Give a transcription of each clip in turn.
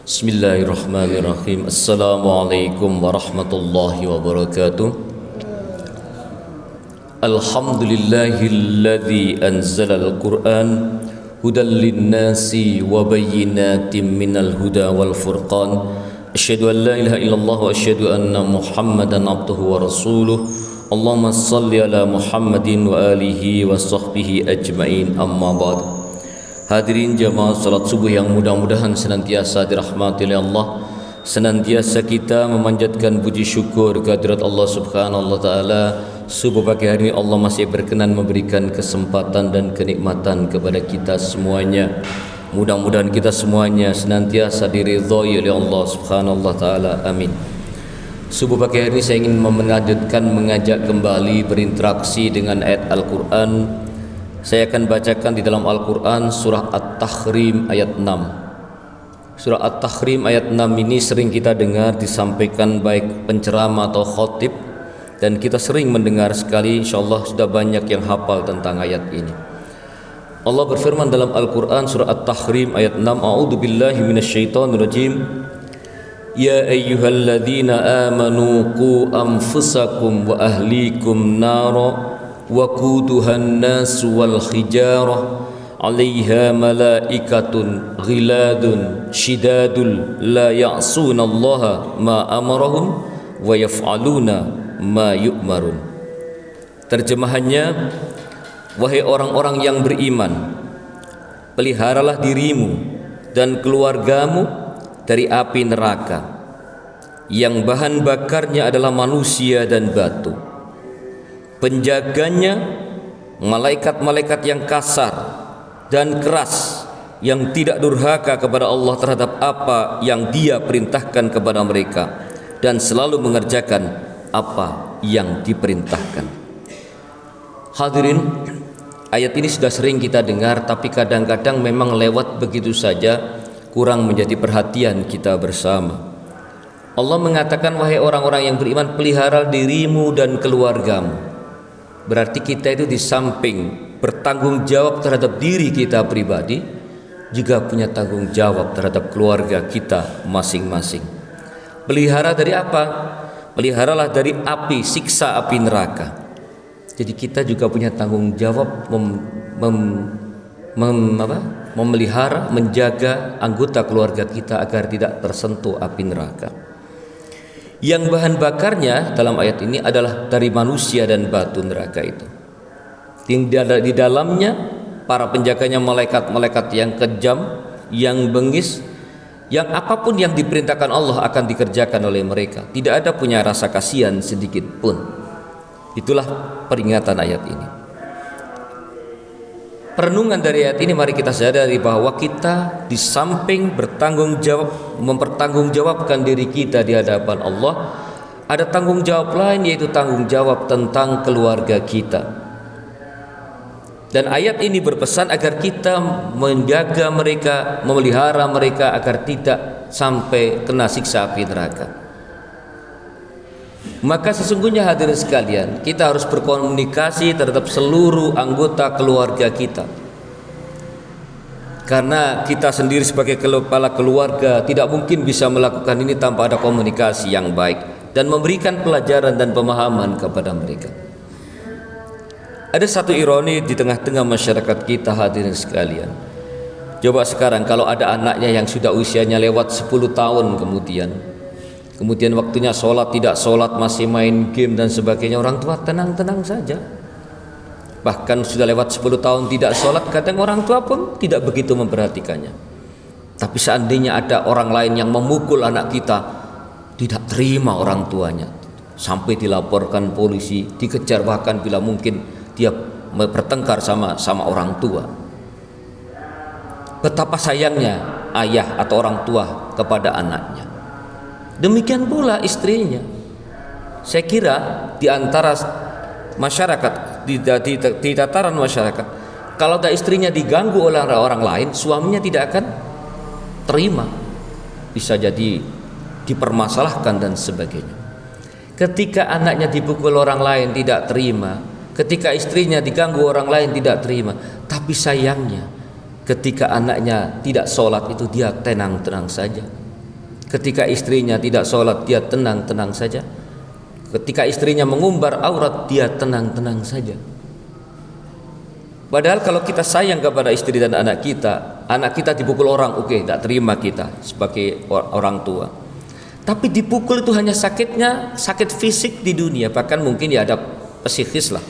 Bismillahirrahmanirrahim. Assalamualaikum warahmatullahi wabarakatuh. Alhamdulillahilladzi anzalal Qur'an hudan linnasi wa bayyinatin minal huda wal furqan. Asyhadu an la ilaha illallah wa asyhadu anna Muhammadan abduhu wa rasuluh. Allahumma shalli ala Muhammadin wa alihi wa sahbihi ajmain. Amma ba'd. Hadirin jamaah salat subuh yang mudah-mudahan senantiasa dirahmati oleh Allah, senantiasa kita memanjatkan puji syukur kehadirat Allah Subhanahu wa taala. Subuh pagi hari ini Allah masih berkenan memberikan kesempatan dan kenikmatan kepada kita semuanya. Mudah-mudahan kita semuanya senantiasa diridhai oleh Allah Subhanahu wa taala. Amin. Subuh pagi hari ini saya ingin mengajak kembali berinteraksi dengan ayat Al-Qur'an. Saya akan bacakan di dalam Al-Quran surah At-Tahrim ayat 6. Surah At-Tahrim ayat 6 ini sering kita dengar disampaikan baik penceramah atau khotib, dan kita sering mendengar sekali. InsyaAllah sudah banyak yang hafal tentang ayat ini. Allah berfirman dalam Al-Quran surah At-Tahrim ayat 6, A'udzu billahi minasyaitonir rajim. Ya ayyuhalladzina amanu qu anfusakum wa ahlikum nara وَقُودُهَا النَّاسُ وَالْحِجَارَةُ عَلَيْهَا مَلَائِكَةٌ غِلَادٌ شِدَادٌ لَا يَعْصُونَ اللَّهَ مَا أَمَرَهُمْ وَيَفْعَلُونَ مَا يُؤْمَرُونَ. Terjemahannya, wahai orang-orang yang beriman, peliharalah dirimu dan keluargamu dari api neraka yang bahan bakarnya adalah manusia dan batu. Penjaganya malaikat-malaikat yang kasar dan keras, yang tidak durhaka kepada Allah terhadap apa yang Dia perintahkan kepada mereka, dan selalu mengerjakan apa yang diperintahkan. Hadirin, ayat ini sudah sering kita dengar, tapi kadang-kadang memang lewat begitu saja, kurang menjadi perhatian kita bersama. Allah mengatakan, wahai orang-orang yang beriman, pelihara dirimu dan keluargamu. Berarti kita itu di samping bertanggung jawab terhadap diri kita pribadi, juga punya tanggung jawab terhadap keluarga kita masing-masing. Pelihara dari apa? Peliharalah dari api, siksa api neraka. Jadi kita juga punya tanggung jawab memelihara, menjaga anggota keluarga kita agar tidak tersentuh api neraka. Yang bahan bakarnya dalam ayat ini adalah dari manusia dan batu neraka itu. Di dalamnya para penjaganya malaikat-malaikat yang kejam, yang bengis, yang apapun yang diperintahkan Allah akan dikerjakan oleh mereka. Tidak ada punya rasa kasihan sedikit pun. Itulah peringatan ayat ini. Perenungan dari ayat ini, mari kita sadari bahwa kita di samping bertanggung jawab, mempertanggungjawabkan diri kita di hadapan Allah, ada tanggung jawab lain, yaitu tanggung jawab tentang keluarga kita. Dan ayat ini berpesan agar kita menjaga mereka, memelihara mereka agar tidak sampai kena siksa api neraka. Maka sesungguhnya hadirin sekalian, kita harus berkomunikasi terhadap seluruh anggota keluarga kita, karena kita sendiri sebagai kepala keluarga tidak mungkin bisa melakukan ini tanpa ada komunikasi yang baik dan memberikan pelajaran dan pemahaman kepada mereka. Ada satu ironi di tengah-tengah masyarakat kita, hadirin sekalian. Coba sekarang kalau ada anaknya yang sudah usianya lewat 10 tahun, kemudian waktunya sholat, tidak sholat, masih main game dan sebagainya, orang tua tenang-tenang saja. Bahkan sudah lewat 10 tahun tidak sholat, kadang orang tua pun tidak begitu memperhatikannya. Tapi seandainya ada orang lain yang memukul anak kita, tidak terima orang tuanya, sampai dilaporkan polisi, dikejar, bahkan bila mungkin dia bertengkar sama orang tua. Betapa sayangnya ayah atau orang tua kepada anaknya. Demikian pula istrinya. Saya kira di antara masyarakat, di tataran masyarakat, kalau ada istrinya diganggu oleh orang lain, suaminya tidak akan terima. Bisa jadi dipermasalahkan dan sebagainya. Ketika anaknya dipukul orang lain tidak terima, ketika istrinya diganggu orang lain tidak terima. Tapi sayangnya ketika anaknya tidak sholat itu dia tenang-tenang saja. Ketika istrinya tidak sholat, dia tenang-tenang saja. Ketika istrinya mengumbar aurat, dia tenang-tenang saja. Padahal kalau kita sayang kepada istri dan anak kita dipukul orang, oke, tidak terima kita sebagai orang tua. Tapi dipukul itu hanya sakit fisik di dunia, bahkan mungkin ya ada psikis lah.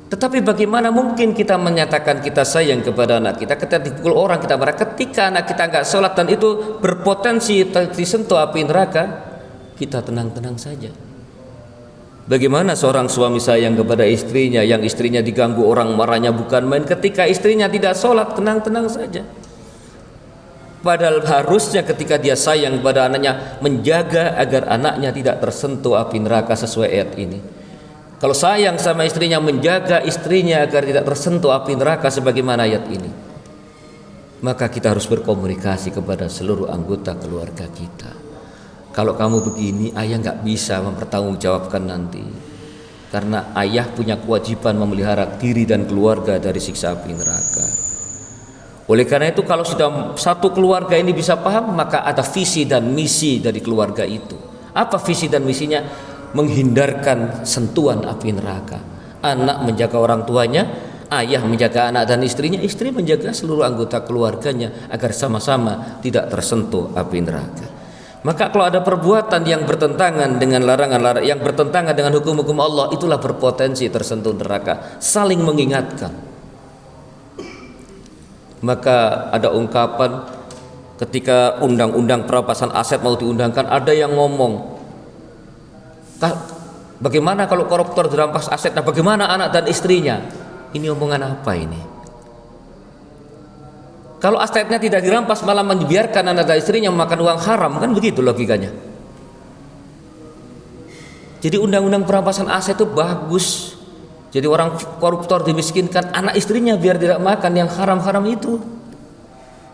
Tetapi bagaimana mungkin kita menyatakan kita sayang kepada anak kita ketika dipukul orang, kita marah. Ketika anak kita nggak sholat dan itu berpotensi disentuh api neraka, kita tenang-tenang saja. Bagaimana seorang suami sayang kepada istrinya, yang istrinya diganggu orang marahnya bukan main, ketika istrinya tidak sholat, tenang-tenang saja. Padahal harusnya ketika dia sayang kepada anaknya, menjaga agar anaknya tidak tersentuh api neraka sesuai ayat ini. Kalau sayang sama istrinya, menjaga istrinya agar tidak tersentuh api neraka sebagaimana ayat ini. Maka kita harus berkomunikasi kepada seluruh anggota keluarga kita. Kalau kamu begini, ayah nggak bisa mempertanggungjawabkan nanti, karena ayah punya kewajiban memelihara diri dan keluarga dari siksa api neraka. Oleh karena itu, kalau sudah satu keluarga ini bisa paham, maka ada visi dan misi dari keluarga itu. Apa visi dan misinya? Menghindarkan sentuhan api neraka. Anak menjaga orang tuanya, ayah menjaga anak dan istrinya, istri menjaga seluruh anggota keluarganya agar sama-sama tidak tersentuh api neraka. Maka kalau ada perbuatan yang bertentangan dengan larangan yang bertentangan dengan hukum-hukum Allah, itulah berpotensi tersentuh neraka. Saling mengingatkan. Maka ada ungkapan ketika undang-undang perampasan aset mau diundangkan, ada yang ngomong, bagaimana kalau koruptor dirampas asetnya, bagaimana anak dan istrinya? Ini omongan apa ini? Kalau asetnya tidak dirampas malah membiarkan anak dan istrinya memakan uang haram, kan begitu logikanya. Jadi undang-undang perampasan aset itu bagus. Jadi orang koruptor dimiskinkan, anak istrinya biar tidak makan yang haram-haram itu.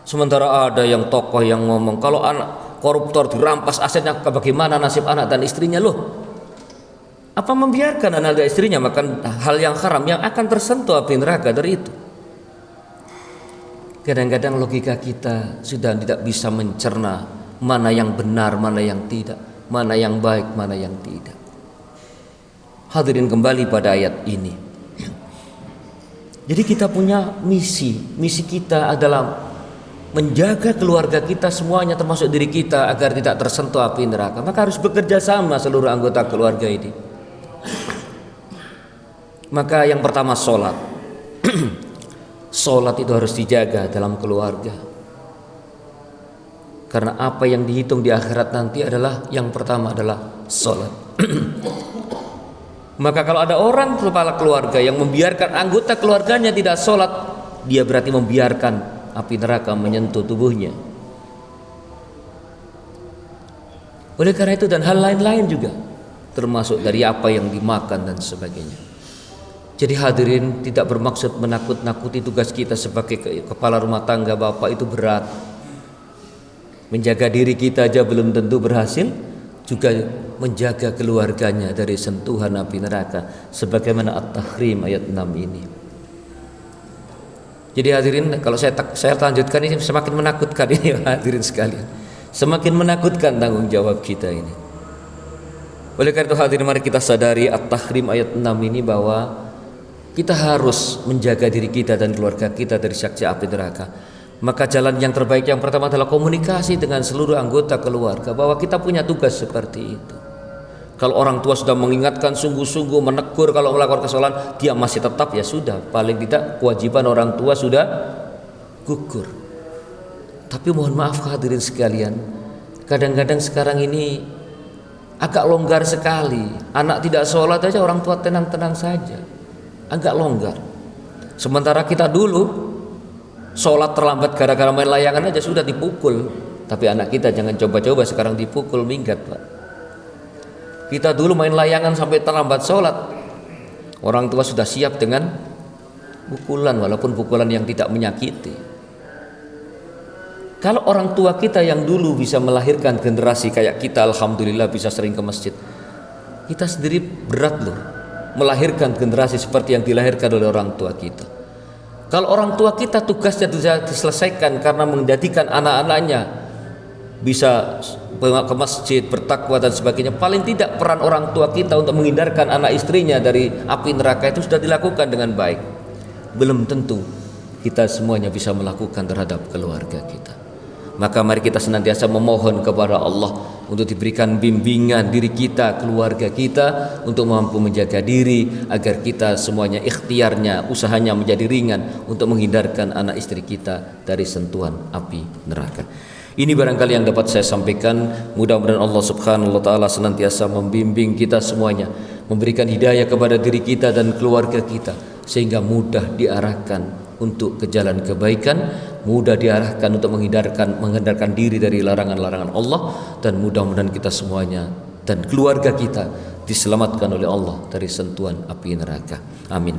Sementara ada yang tokoh yang ngomong, kalau anak koruptor dirampas asetnya, bagaimana nasib anak dan istrinya? Loh, apa membiarkan anak dan istrinya makan hal yang haram yang akan tersentuh api neraka dari itu? Kadang-kadang logika kita sudah tidak bisa mencerna mana yang benar, mana yang tidak, mana yang baik, mana yang tidak. Hadirin kembali pada ayat ini. Jadi kita punya misi kita adalah menjaga keluarga kita semuanya termasuk diri kita agar tidak tersentuh api neraka. Maka harus bekerja sama seluruh anggota keluarga ini. Maka yang pertama sholat. Sholat itu harus dijaga dalam keluarga, karena apa yang dihitung di akhirat nanti adalah yang pertama adalah sholat. Maka kalau ada orang kepala keluarga yang membiarkan anggota keluarganya tidak sholat, dia berarti membiarkan api neraka menyentuh tubuhnya. Oleh karena itu dan hal lain-lain juga, termasuk dari apa yang dimakan dan sebagainya. Jadi hadirin, tidak bermaksud menakut-nakuti tugas kita sebagai kepala rumah tangga. Bapak itu berat. Menjaga diri kita aja belum tentu berhasil, juga menjaga keluarganya dari sentuhan api neraka sebagaimana At-Tahrim ayat 6 ini. Jadi hadirin, kalau saya lanjutkan ini semakin menakutkan ini hadirin sekalian. Semakin menakutkan tanggung jawab kita ini. Oleh karena itu hadirin, mari kita sadari At-Tahrim ayat 6 ini bahwa kita harus menjaga diri kita dan keluarga kita dari siksa api neraka. Maka jalan yang terbaik yang pertama adalah komunikasi dengan seluruh anggota keluarga bahwa kita punya tugas seperti itu. Kalau orang tua sudah mengingatkan sungguh-sungguh, menegur kalau melakukan kesalahan, dia masih tetap, ya sudah, paling tidak kewajiban orang tua sudah gugur. Tapi mohon maaf hadirin sekalian, kadang-kadang sekarang ini agak longgar sekali. Anak tidak sholat aja orang tua tenang-tenang saja, agak longgar. Sementara kita dulu sholat terlambat gara-gara main layangan aja sudah dipukul. Tapi anak kita jangan coba-coba sekarang dipukul, minggat Pak. Kita dulu main layangan sampai terlambat sholat, orang tua sudah siap dengan pukulan, walaupun pukulan yang tidak menyakiti. Kalau orang tua kita yang dulu bisa melahirkan generasi kayak kita, alhamdulillah bisa sering ke masjid. Kita sendiri berat loh melahirkan generasi seperti yang dilahirkan oleh orang tua kita. Kalau orang tua kita tugasnya sudah diselesaikan karena menjadikan anak-anaknya bisa ke masjid, bertakwa dan sebagainya. Paling tidak peran orang tua kita untuk menghindarkan anak istrinya dari api neraka itu sudah dilakukan dengan baik. Belum tentu kita semuanya bisa melakukan terhadap keluarga kita. Maka mari kita senantiasa memohon kepada Allah untuk diberikan bimbingan diri kita, keluarga kita, untuk mampu menjaga diri agar kita semuanya ikhtiarnya, usahanya menjadi ringan untuk menghindarkan anak istri kita dari sentuhan api neraka. Ini barangkali yang dapat saya sampaikan. Mudah-mudahan Allah Subhanahu wa taala senantiasa membimbing kita semuanya, memberikan hidayah kepada diri kita dan keluarga kita, sehingga mudah diarahkan untuk ke jalan kebaikan, mudah diarahkan untuk menghindarkan diri dari larangan-larangan Allah, dan mudah-mudahan kita semuanya dan keluarga kita diselamatkan oleh Allah dari sentuhan api neraka. Amin.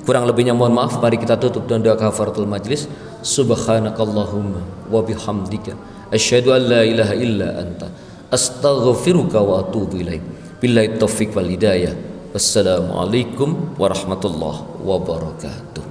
Kurang lebihnya mohon maaf. Mari kita tutup dengan doa kafaratul majlis. Subhanakallahumma wa bihamdika asyhadu an la ilaha illa anta astaghfiruka wa atubu ilaik. Billahi taufiq wal hidayah. Wassalamualaikum warahmatullahi wabarakatuh.